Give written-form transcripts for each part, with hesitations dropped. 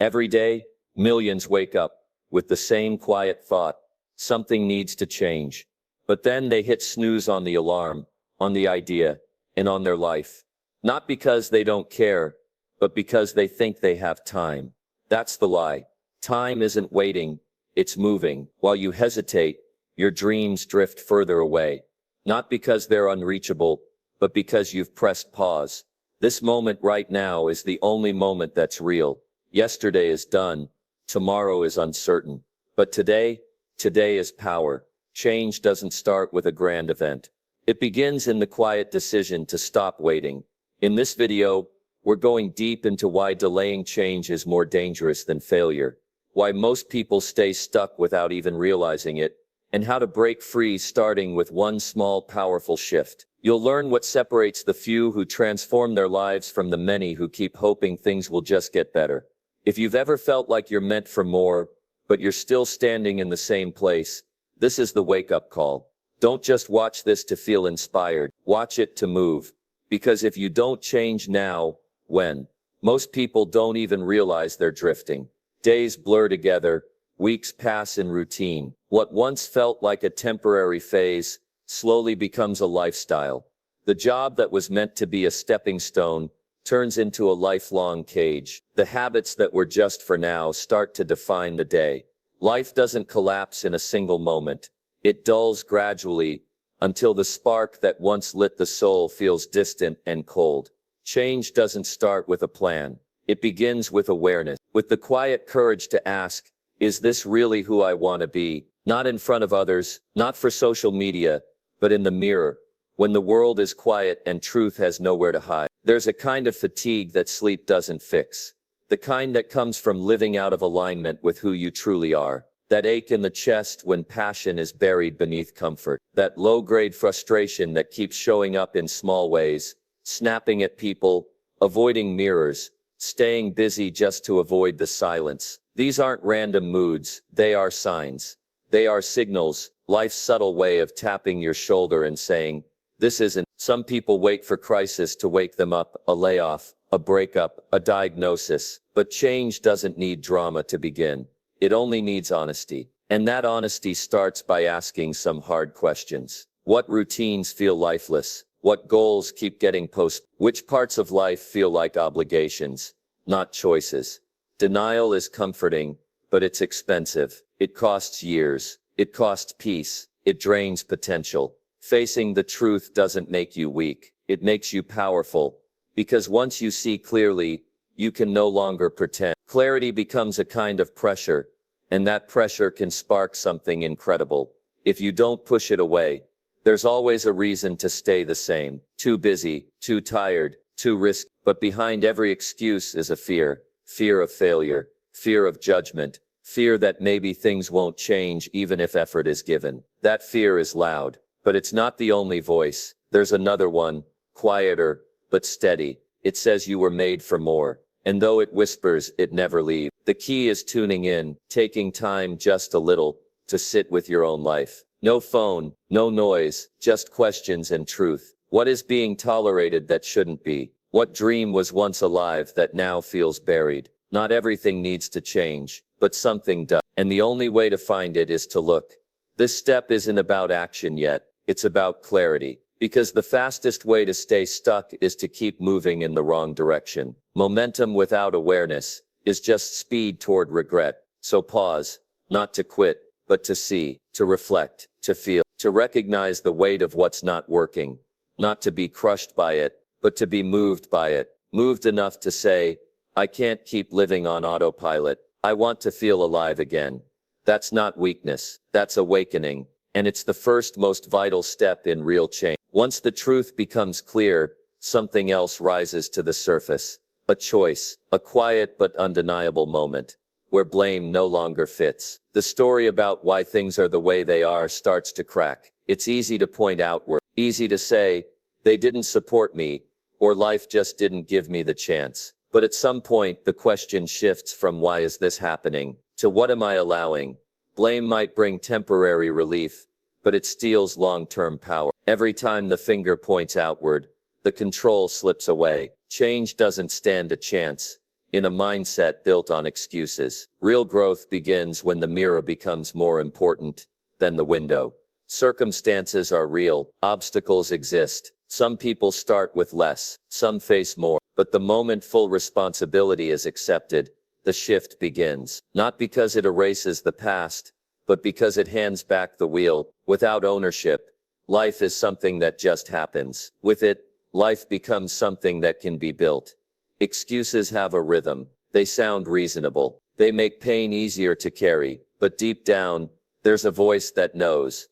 Every day, millions wake up with the same quiet thought: something needs to change. But then they hit snooze on the alarm, on the idea, and on their life. Not because they don't care, but because they think they have time. That's the lie. Time isn't waiting, it's moving. While you hesitate, your dreams drift further away. Not because they're unreachable, but because you've pressed pause. This moment right now is the only moment that's real. Yesterday is done. Tomorrow is uncertain. But today is power. Change doesn't start with a grand event. It begins in the quiet decision to stop waiting. In this video, we're going deep into why delaying change is more dangerous than failure, why most people stay stuck without even realizing it, and how to break free starting with one small powerful shift. You'll learn what separates the few who transform their lives from the many who keep hoping things will just get better. If you've ever felt like you're meant for more, but you're still standing in the same place, this is the wake-up call. Don't just watch this to feel inspired, watch it to move. Because if you don't change now, when? Most people don't even realize they're drifting. Days blur together, weeks pass in routine. What once felt like a temporary phase slowly becomes a lifestyle. The job that was meant to be a stepping stone turns into a lifelong cage. The habits that were just for now start to define the day. Life doesn't collapse in a single moment. It dulls gradually until the spark that once lit the soul feels distant and cold. Change doesn't start with a plan. It begins with awareness, with the quiet courage to ask, is this really who I want to be? Not in front of others, not for social media, but in the mirror, when the world is quiet and truth has nowhere to hide. There's a kind of fatigue that sleep doesn't fix. The kind that comes from living out of alignment with who you truly are. That ache in the chest when passion is buried beneath comfort. That low-grade frustration that keeps showing up in small ways. Snapping at people, avoiding mirrors, staying busy just to avoid the silence. These aren't random moods, they are signs. They are signals, life's subtle way of tapping your shoulder and saying, this isn't. Some people wait for crisis to wake them up, a layoff, a breakup, a diagnosis. But change doesn't need drama to begin. It only needs honesty. And that honesty starts by asking some hard questions. What routines feel lifeless? What goals keep getting postponed? Which parts of life feel like obligations, not choices? Denial is comforting, but it's expensive. It costs years. It costs peace. It drains potential. Facing the truth doesn't make you weak. It makes you powerful. Because once you see clearly, you can no longer pretend. Clarity becomes a kind of pressure, and that pressure can spark something incredible. If you don't push it away, there's always a reason to stay the same. Too busy, too tired, too risky. But behind every excuse is a fear. Fear of failure, fear of judgment, fear that maybe things won't change even if effort is given. That fear is loud, but it's not the only voice. There's another one, quieter, but steady. It says you were made for more. And though it whispers, it never leaves. The key is tuning in, taking time just a little, to sit with your own life. No phone, no noise, just questions and truth. What is being tolerated that shouldn't be? What dream was once alive that now feels buried? Not everything needs to change, but something does. And the only way to find it is to look. This step isn't about action yet, it's about clarity. Because the fastest way to stay stuck is to keep moving in the wrong direction. Momentum without awareness is just speed toward regret. So pause, not to quit, but to see, to reflect, to feel, to recognize the weight of what's not working. Not to be crushed by it, but to be moved by it. Moved enough to say, I can't keep living on autopilot. I want to feel alive again. That's not weakness, that's awakening. And it's the first most vital step in real change. Once the truth becomes clear, something else rises to the surface. A choice, a quiet but undeniable moment, where blame no longer fits. The story about why things are the way they are starts to crack. It's easy to point outward, easy to say, they didn't support me, or life just didn't give me the chance. But at some point, the question shifts from why is this happening, to what am I allowing? Blame might bring temporary relief, but it steals long-term power. Every time the finger points outward, the control slips away. Change doesn't stand a chance. in a mindset built on excuses. Real growth begins when the mirror becomes more important than the window. Circumstances are real, obstacles exist. Some people start with less, some face more. But the moment full responsibility is accepted, the shift begins. Not because it erases the past, but because it hands back the wheel. Without ownership, life is something that just happens. With it, life becomes something that can be built. Excuses have a rhythm. They sound reasonable. They make pain easier to carry. But deep down, there's a voice that knows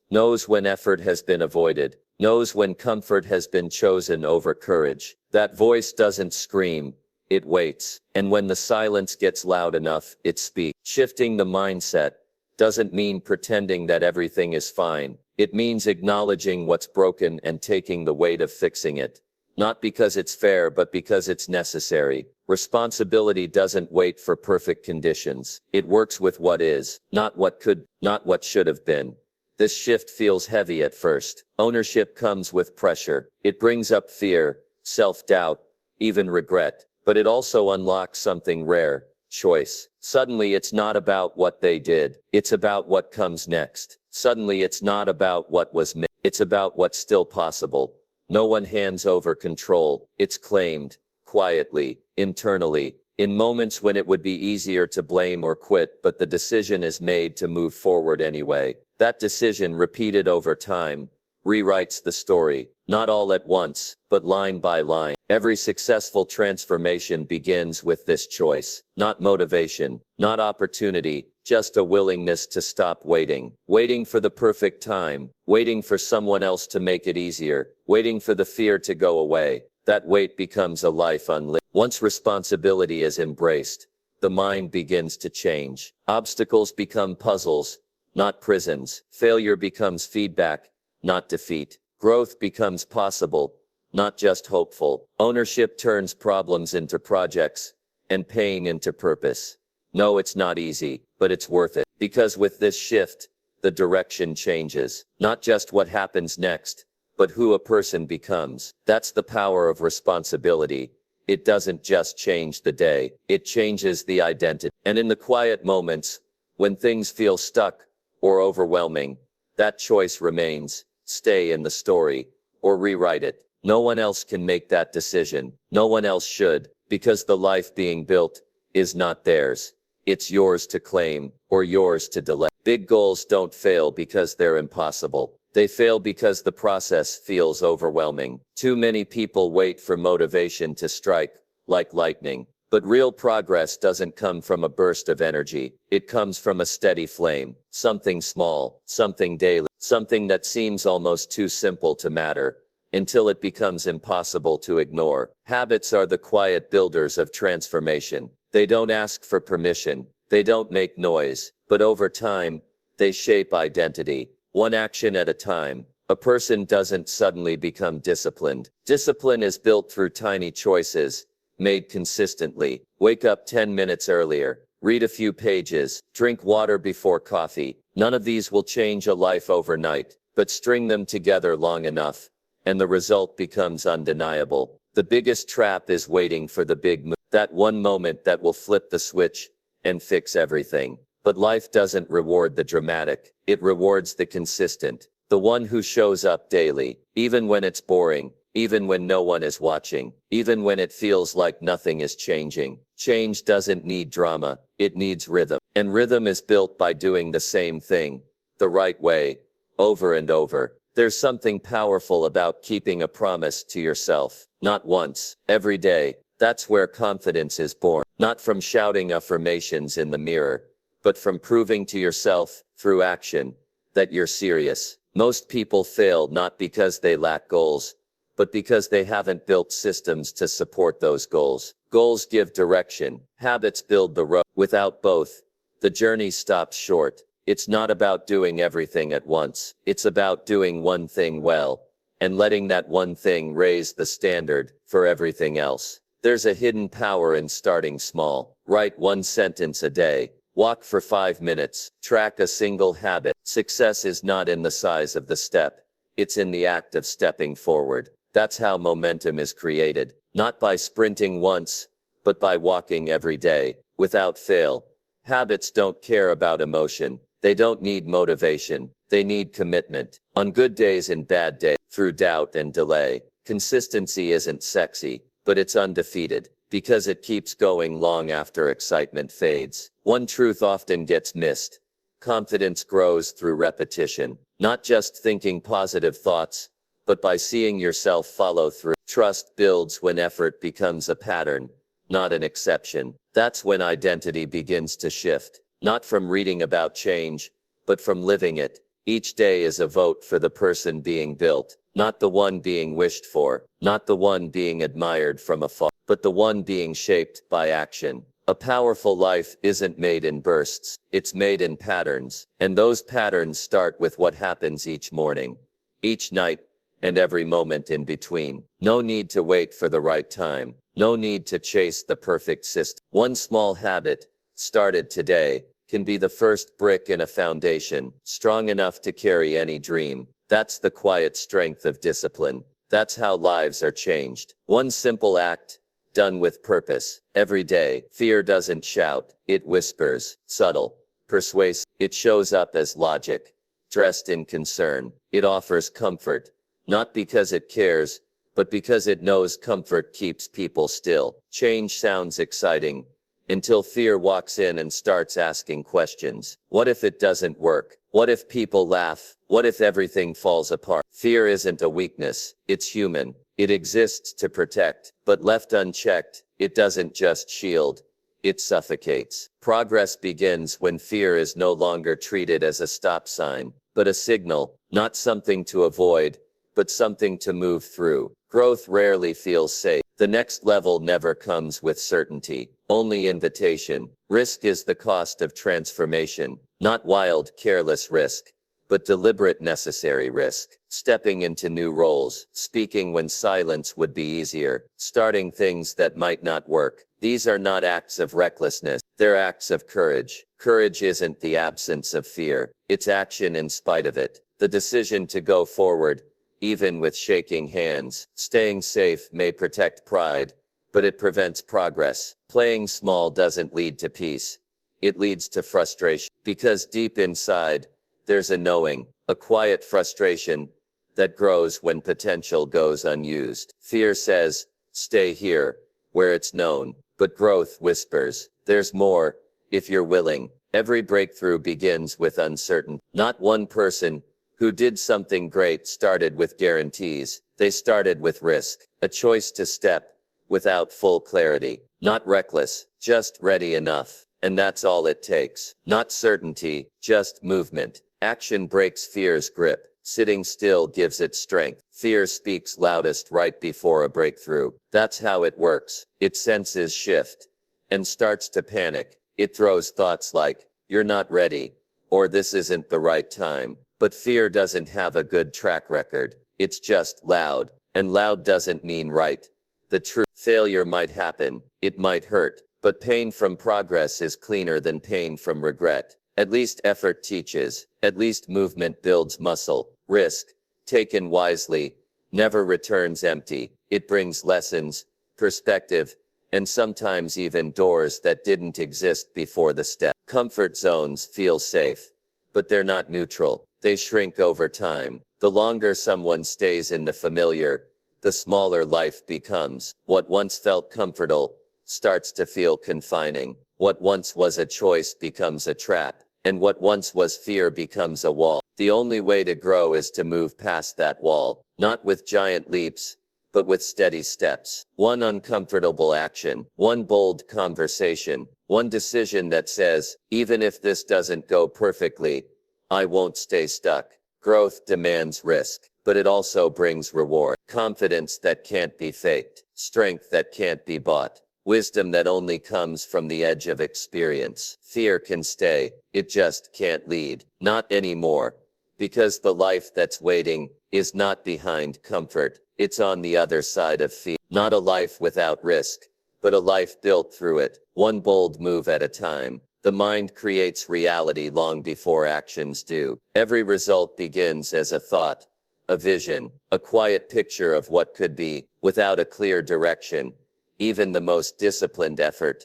when effort has been avoided, knows when comfort has been chosen over courage. That voice doesn't scream, it waits. And when the silence gets loud enough, it speaks. Shifting the mindset doesn't mean pretending that everything is fine. It means acknowledging what's broken and taking the weight of fixing it. Not because it's fair, but because it's necessary. Responsibility doesn't wait for perfect conditions. It works with what is, not what could, not what should have been. This shift feels heavy at first. Ownership comes with pressure. It brings up fear, self-doubt, even regret. But it also unlocks something rare: choice. Suddenly it's not about what they did. It's about what comes next. Suddenly it's not about what was missed. It's about what's still possible. No one hands over control. It's claimed, quietly, internally, in moments when it would be easier to blame or quit, but the decision is made to move forward anyway. That decision, repeated over time, rewrites the story, not all at once, but line by line. Every successful transformation begins with this choice. Not motivation, not opportunity, just a willingness to stop waiting. Waiting for the perfect time, waiting for someone else to make it easier, waiting for the fear to go away. That wait becomes a life unlived. Once responsibility is embraced, the mind begins to change. Obstacles become puzzles, not prisons. Failure becomes feedback, not defeat. Growth becomes possible, not just hopeful. Ownership turns problems into projects, and pain into purpose. No, it's not easy, but it's worth it. Because with this shift, the direction changes. Not just what happens next, but who a person becomes. That's the power of responsibility. It doesn't just change the day, it changes the identity. And in the quiet moments, when things feel stuck or overwhelming, that choice remains: stay in the story, or rewrite it. No one else can make that decision. No one else should, because the life being built is not theirs. It's yours to claim, or yours to delay. Big goals don't fail because they're impossible. They fail because the process feels overwhelming. Too many people wait for motivation to strike, like lightning. But real progress doesn't come from a burst of energy. It comes from a steady flame. Something small, something daily, something that seems almost too simple to matter, until it becomes impossible to ignore. Habits are the quiet builders of transformation. They don't ask for permission. They don't make noise. But over time, they shape identity. One action at a time. A person doesn't suddenly become disciplined. Discipline is built through tiny choices, made consistently. Wake up 10 minutes earlier. Read a few pages. Drink water before coffee. None of these will change a life overnight, but string them together long enough, and the result becomes undeniable. The biggest trap is waiting for the big move. That one moment that will flip the switch and fix everything. But life doesn't reward the dramatic. It rewards the consistent. The one who shows up daily, even when it's boring, even when no one is watching, even when it feels like nothing is changing. Change doesn't need drama, it needs rhythm. And rhythm is built by doing the same thing, the right way, over and over. There's something powerful about keeping a promise to yourself. Not once, every day. That's where confidence is born. Not from shouting affirmations in the mirror, but from proving to yourself, through action, that you're serious. Most people fail not because they lack goals, but because they haven't built systems to support those goals. Goals give direction. Habits build the road. Without both, the journey stops short. It's not about doing everything at once. It's about doing one thing well, and letting that one thing raise the standard for everything else. There's a hidden power in starting small. Write one sentence a day. Walk for 5 minutes. Track a single habit. Success is not in the size of the step. It's in the act of stepping forward. That's how momentum is created. Not by sprinting once, but by walking every day, without fail. Habits don't care about emotion. They don't need motivation. They need commitment. On good days and bad days, through doubt and delay. Consistency isn't sexy, but it's undefeated, because it keeps going long after excitement fades. One truth often gets missed. Confidence grows through repetition, not just thinking positive thoughts, but by seeing yourself follow through. Trust builds when effort becomes a pattern, not an exception. That's when identity begins to shift, not from reading about change, but from living it. Each day is a vote for the person being built, not the one being wished for, not the one being admired from afar, but the one being shaped by action. A powerful life isn't made in bursts, it's made in patterns, and those patterns start with what happens each morning, each night, and every moment in between. No need to wait for the right time. No need to chase the perfect system. One small habit, started today, can be the first brick in a foundation, strong enough to carry any dream. That's the quiet strength of discipline. That's how lives are changed. One simple act, done with purpose. Every day, fear doesn't shout, it whispers, subtle, persuasive. It shows up as logic, dressed in concern. It offers comfort, not because it cares, but because it knows comfort keeps people still. Change sounds exciting, until fear walks in and starts asking questions. What if it doesn't work? What if people laugh? What if everything falls apart? Fear isn't a weakness, it's human. It exists to protect, but left unchecked, it doesn't just shield, it suffocates. Progress begins when fear is no longer treated as a stop sign, but a signal, not something to avoid, but something to move through. Growth rarely feels safe. The next level never comes with certainty, only invitation. Risk is the cost of transformation, not wild, careless risk, but deliberate, necessary risk. Stepping into new roles, speaking when silence would be easier, starting things that might not work. These are not acts of recklessness, they're acts of courage. Courage isn't the absence of fear, it's action in spite of it. The decision to go forward, even with shaking hands. Staying safe may protect pride, but it prevents progress. Playing small doesn't lead to peace. It leads to frustration. Because deep inside, there's a knowing, a quiet frustration, that grows when potential goes unused. Fear says, stay here, where it's known. But growth whispers, there's more, if you're willing. Every breakthrough begins with uncertainty. Not one person who did something great started with guarantees. They started with risk, a choice to step without full clarity. Not reckless, just ready enough. And that's all it takes. Not certainty, just movement. Action breaks fear's grip. Sitting still gives it strength. Fear speaks loudest right before a breakthrough. That's how it works. It senses shift and starts to panic. It throws thoughts like, you're not ready, or this isn't the right time. But fear doesn't have a good track record. It's just loud, and loud doesn't mean right. The truth, failure might happen, it might hurt, but pain from progress is cleaner than pain from regret. At least effort teaches, at least movement builds muscle. Risk, taken wisely, never returns empty. It brings lessons, perspective, and sometimes even doors that didn't exist before the step. Comfort zones feel safe, but they're not neutral. They shrink over time. The longer someone stays in the familiar, the smaller life becomes. What once felt comfortable starts to feel confining. What once was a choice becomes a trap, and what once was fear becomes a wall. The only way to grow is to move past that wall, not with giant leaps, but with steady steps. One uncomfortable action, one bold conversation, one decision that says, even if this doesn't go perfectly, I won't stay stuck. Growth demands risk, but it also brings reward. Confidence that can't be faked. Strength that can't be bought. Wisdom that only comes from the edge of experience. Fear can stay, it just can't lead. Not anymore. Because the life that's waiting is not behind comfort. It's on the other side of fear. Not a life without risk, but a life built through it. One bold move at a time. The mind creates reality long before actions do. Every result begins as a thought, a vision, a quiet picture of what could be. Without a clear direction, even the most disciplined effort.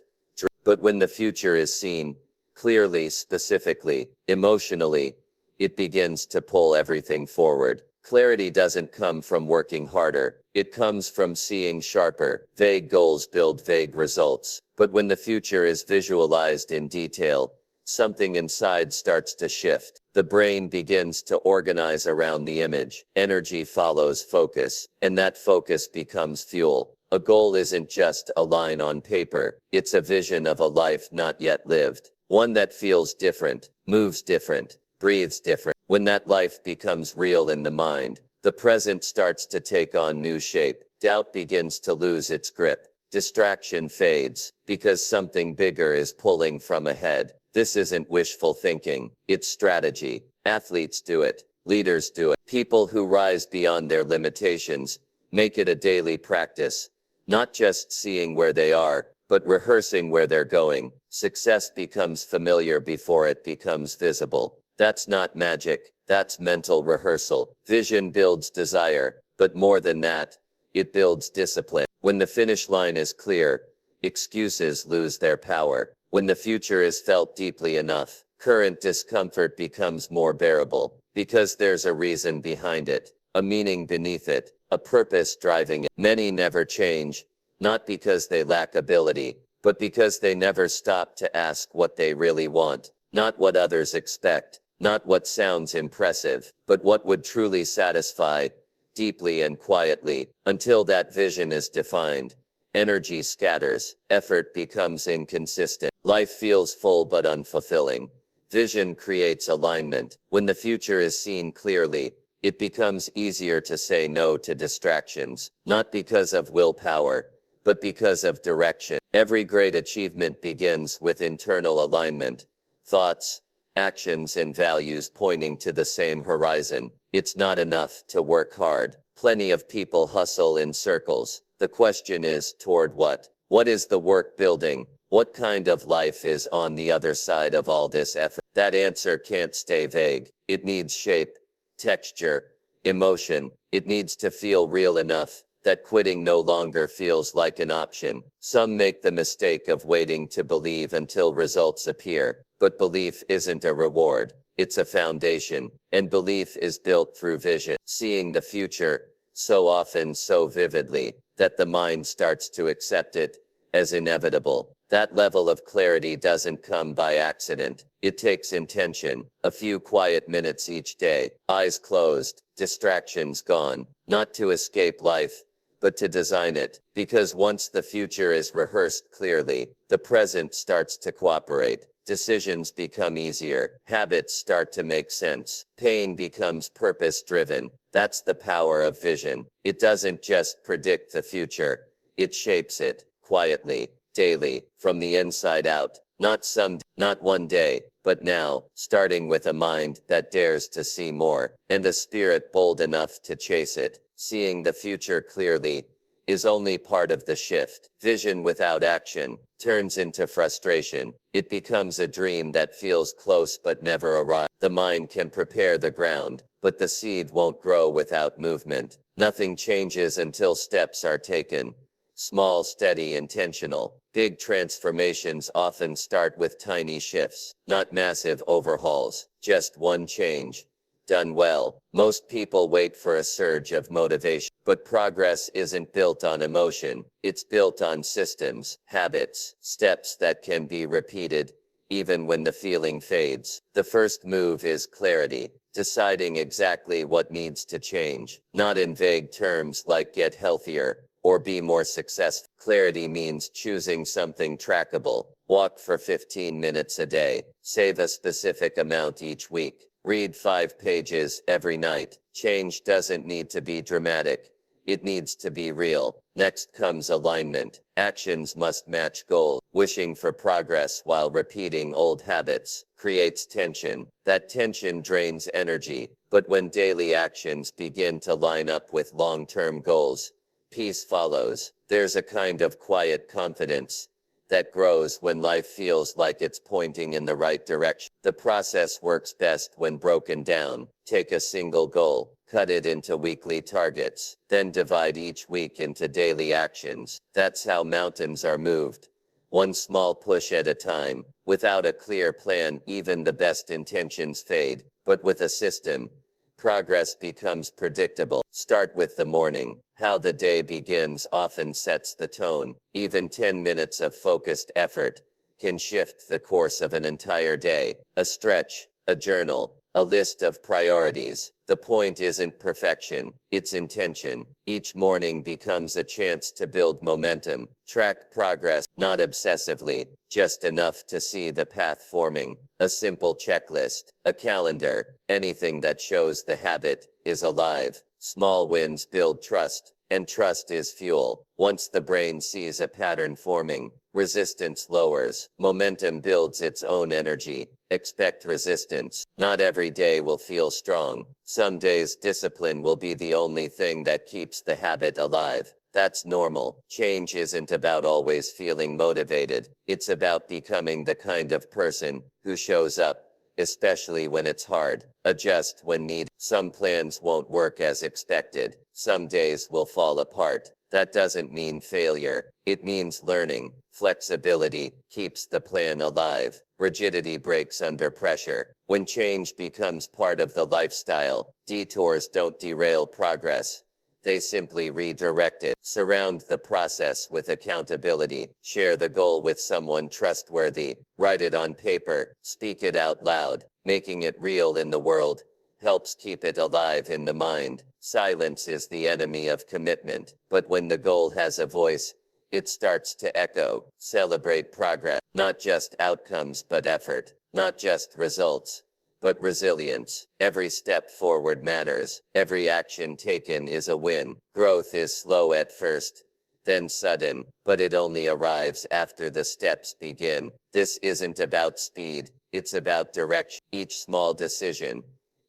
But when the future is seen clearly, specifically, emotionally, it begins to pull everything forward. Clarity doesn't come from working harder. It comes from seeing sharper. Vague goals build vague results. But when the future is visualized in detail, something inside starts to shift. The brain begins to organize around the image. Energy follows focus, and that focus becomes fuel. A goal isn't just a line on paper. It's a vision of a life not yet lived. One that feels different, moves different, breathes different. When that life becomes real in the mind, the present starts to take on new shape. Doubt begins to lose its grip. Distraction fades, because something bigger is pulling from ahead. This isn't wishful thinking, it's strategy. Athletes do it. Leaders do it. People who rise beyond their limitations make it a daily practice. Not just seeing where they are, but rehearsing where they're going. Success becomes familiar before it becomes visible. That's not magic, that's mental rehearsal. Vision builds desire, but more than that, it builds discipline. When the finish line is clear, excuses lose their power. When the future is felt deeply enough, current discomfort becomes more bearable, because there's a reason behind it, a meaning beneath it, a purpose driving it. Many never change, not because they lack ability, but because they never stop to ask what they really want, not what others expect. Not what sounds impressive, but what would truly satisfy, deeply and quietly. Until that vision is defined, energy scatters, effort becomes inconsistent. Life feels full but unfulfilling. Vision creates alignment. When the future is seen clearly, it becomes easier to say no to distractions, not because of willpower, but because of direction. Every great achievement begins with internal alignment. Thoughts, actions and values pointing to the same horizon. It's not enough to work hard. Plenty of people hustle in circles. The question is, toward what? What is the work building? What kind of life is on the other side of all this effort? That answer can't stay vague. It needs shape, texture, emotion. It needs to feel real enough that quitting no longer feels like an option. Some make the mistake of waiting to believe until results appear. But belief isn't a reward, it's a foundation, and belief is built through vision, seeing the future, so often so vividly, that the mind starts to accept it as inevitable. That level of clarity doesn't come by accident. It takes intention, a few quiet minutes each day, eyes closed, distractions gone, not to escape life, but to design it. Because once the future is rehearsed clearly, the present starts to cooperate. Decisions become easier. Habits start to make sense. Pain becomes purpose-driven. That's the power of vision. It doesn't just predict the future. It shapes it, quietly, daily, from the inside out. Not one day, but now, starting with a mind that dares to see more, and a spirit bold enough to chase it. Seeing the future clearly is only part of the shift. Vision without action turns into frustration. It becomes a dream that feels close but never arrives. The mind can prepare the ground, but the seed won't grow without movement. Nothing changes until steps are taken. Small, steady, intentional. Big transformations often start with tiny shifts, not massive overhauls, just one change. Done well. Most people wait for a surge of motivation, but progress isn't built on emotion. It's built on systems, habits, steps that can be repeated, even when the feeling fades. The first move is clarity, deciding exactly what needs to change, not in vague terms like get healthier or be more successful. Clarity means choosing something trackable. Walk for 15 minutes a day. Save a specific amount each week. Read 5 pages every night. Change doesn't need to be dramatic. It needs to be real. Next comes alignment. Actions must match goals. Wishing for progress while repeating old habits creates tension. That tension drains energy. But when daily actions begin to line up with long-term goals, peace follows. There's a kind of quiet confidence that grows when life feels like it's pointing in the right direction. The process works best when broken down. Take a single goal. cut it into weekly targets, then divide each week into daily actions. That's how mountains are moved. One small push at a time. Without a clear plan, even the best intentions fade. But with a system, progress becomes predictable. Start with the morning. How the day begins often sets the tone. Even 10 minutes of focused effort can shift the course of an entire day. A stretch, a journal, a list of priorities. The point isn't perfection, it's intention. Each morning becomes a chance to build momentum. Track progress, not obsessively, just enough to see the path forming. A simple checklist, a calendar, anything that shows the habit is alive. Small wins build trust, and trust is fuel. Once the brain sees a pattern forming, resistance lowers. Momentum builds its own energy. Expect resistance. Not every day will feel strong. Some days discipline will be the only thing that keeps the habit alive. That's normal. Change isn't about always feeling motivated. It's about becoming the kind of person who shows up, especially when it's hard. Adjust when needed. Some plans won't work as expected. Some days will fall apart. That doesn't mean failure. It means learning. Flexibility keeps the plan alive. Rigidity breaks under pressure. When change becomes part of the lifestyle, detours don't derail progress. They simply redirect it. Surround the process with accountability. Share the goal with someone trustworthy. Write it on paper. Speak it out loud. Making it real in the world helps keep it alive in the mind. Silence is the enemy of commitment. But when the goal has a voice, it starts to echo. Celebrate progress. Not just outcomes but effort. Not just results but resilience. Every step forward matters. Every action taken is a win. Growth is slow at first, then sudden, but it only arrives after the steps begin. This isn't about speed, it's about direction. Each small decision,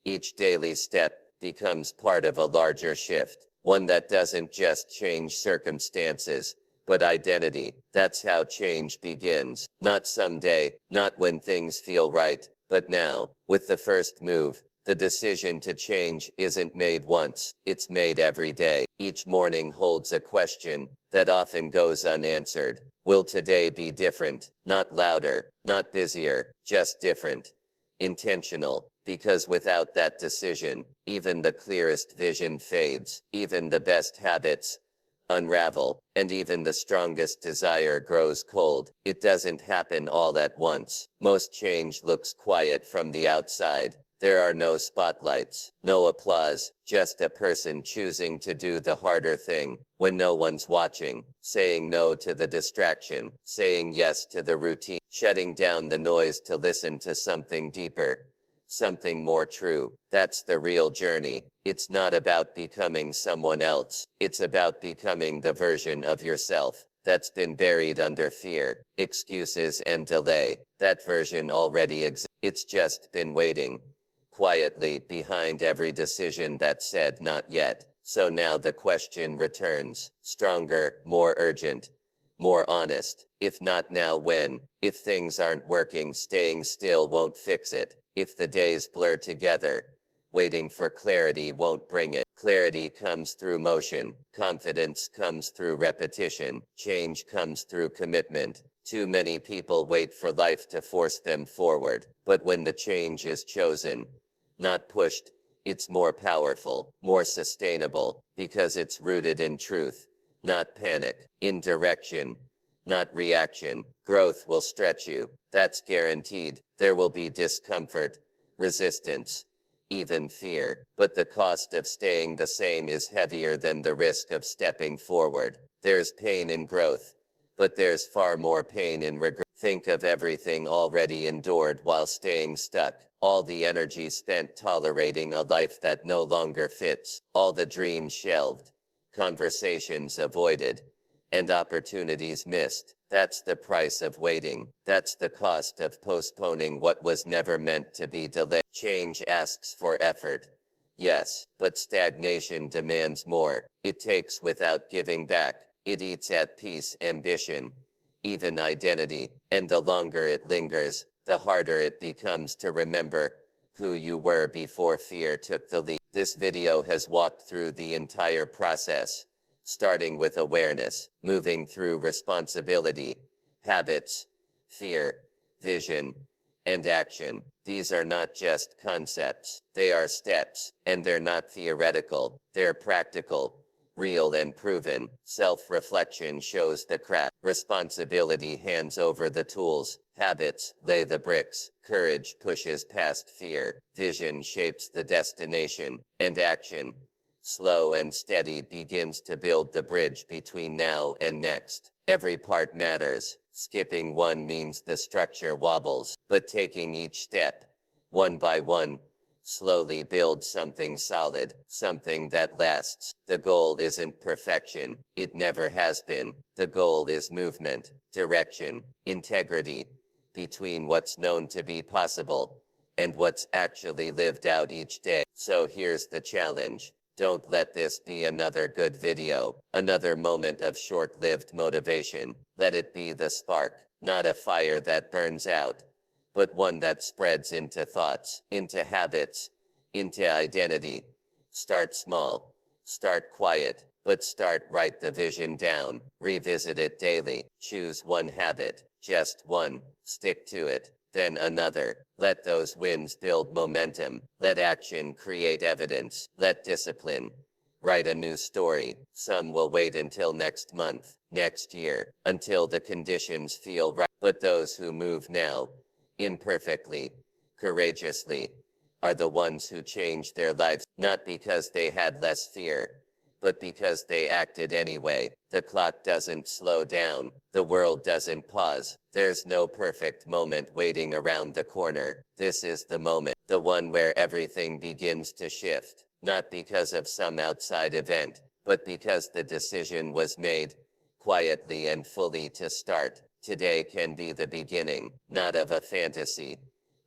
each daily step becomes part of a larger shift. One that doesn't just change circumstances, but identity. That's how change begins. Not someday, not when things feel right, but now. With the first move, the decision to change isn't made once, it's made every day. Each morning holds a question that often goes unanswered. Will today be different? Not louder, not busier, just different. Intentional, because without that decision, even the clearest vision fades, even the best habits unravel, and even the strongest desire grows cold. It doesn't happen all at once. Most change looks quiet from the outside. There are no spotlights, no applause, just a person choosing to do the harder thing when no one's watching, saying no to the distraction, saying yes to the routine, shutting down the noise to listen to something deeper, something more true. That's the real journey. It's not about becoming someone else. It's about becoming the version of yourself that's been buried under fear, excuses, and delay. That version already exists. It's just been waiting quietly behind every decision that said not yet. So now the question returns, stronger, more urgent, more honest. If not now, when? If things aren't working, staying still won't fix it. If the days blur together, waiting for clarity won't bring it. Clarity comes through motion. Confidence comes through repetition. Change comes through commitment. Too many people wait for life to force them forward. But when the change is chosen, not pushed, it's more powerful, more sustainable, because it's rooted in truth, not panic, in direction, not reaction. Growth will stretch you. That's guaranteed. There will be discomfort, resistance, even fear. But the cost of staying the same is heavier than the risk of stepping forward. There's pain in growth, but there's far more pain in regret. Think of everything already endured while staying stuck. All the energy spent tolerating a life that no longer fits. All the dreams shelved, conversations avoided, and opportunities missed. That's the price of waiting. That's the cost of postponing what was never meant to be delayed. Change asks for effort. Yes, but stagnation demands more. It takes without giving back. It eats at peace, ambition, even identity. And the longer it lingers, the harder it becomes to remember who you were before fear took the lead. This video has walked through the entire process, starting with awareness, moving through responsibility, habits, fear, vision, and action. These are not just concepts, they are steps, and they're not theoretical, they're practical, real and proven. Self-reflection shows the craft. Responsibility hands over the tools. Habits lay the bricks. Courage pushes past fear. Vision shapes the destination. And action, slow and steady, begins to build the bridge between now and next. Every part matters. Skipping one means the structure wobbles, but taking each step, one by one, slowly builds something solid, something that lasts. The goal isn't perfection. It never has been. The goal is movement, direction, integrity between what's known to be possible and what's actually lived out each day. So here's the challenge. Don't let this be another good video, another moment of short-lived motivation. Let it be the spark, not a fire that burns out, but one that spreads into thoughts, into habits, into identity. Start small, start quiet, but start. Write the vision down, revisit it daily, choose one habit, just one, stick to it, then another. Let those wins build momentum. Let action create evidence. Let discipline write a new story. Some will wait until next month, next year, until the conditions feel right. But those who move now, imperfectly, courageously, are the ones who change their lives, not because they had less fear, but because they acted anyway. The clock doesn't slow down. The world doesn't pause. There's no perfect moment waiting around the corner. This is the moment, the one where everything begins to shift, not because of some outside event, but because the decision was made, quietly and fully, to start. Today can be the beginning, not of a fantasy,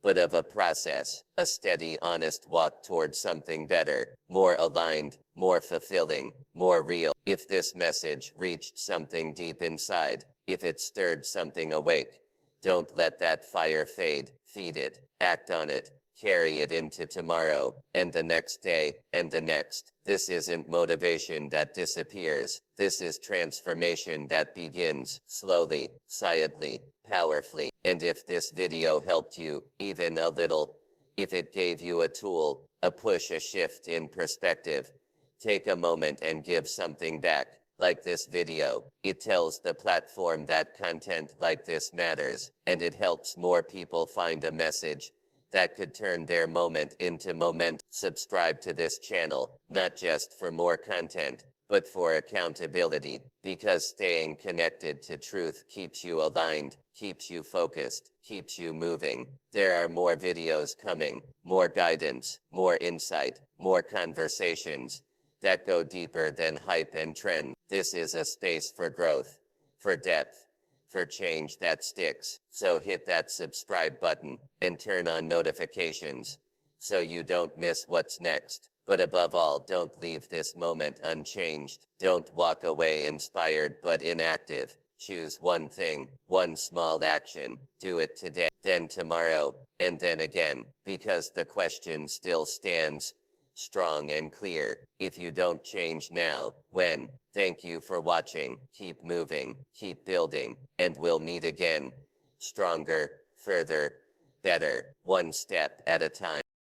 but of a process, a steady, honest walk towards something better, more aligned, more fulfilling, more real. If this message reached something deep inside, if it stirred something awake, don't let that fire fade. Feed it, act on it, carry it into tomorrow, and the next day, and the next. This isn't motivation that disappears. This is transformation that begins, slowly, silently, powerfully. And if this video helped you, even a little, if it gave you a tool, a push, a shift in perspective, take a moment and give something back. Like this video, it tells the platform that content like this matters, and it helps more people find a message that could turn their moment into momentum. Subscribe to this channel, not just for more content, but for accountability, because staying connected to truth keeps you aligned, keeps you focused, keeps you moving. There are more videos coming, more guidance, more insight, more conversations that go deeper than hype and trend. This is a space for growth, for depth, for change that sticks. So hit that subscribe button and turn on notifications so you don't miss what's next. But above all, don't leave this moment unchanged. Don't walk away inspired but inactive. Choose one thing, one small action. Do it today, then tomorrow, and then again, because the question still stands, strong and clear. If you don't change now, when? Thank you for watching. Keep moving, keep building, and we'll meet again. Stronger, further, better, one step at a time.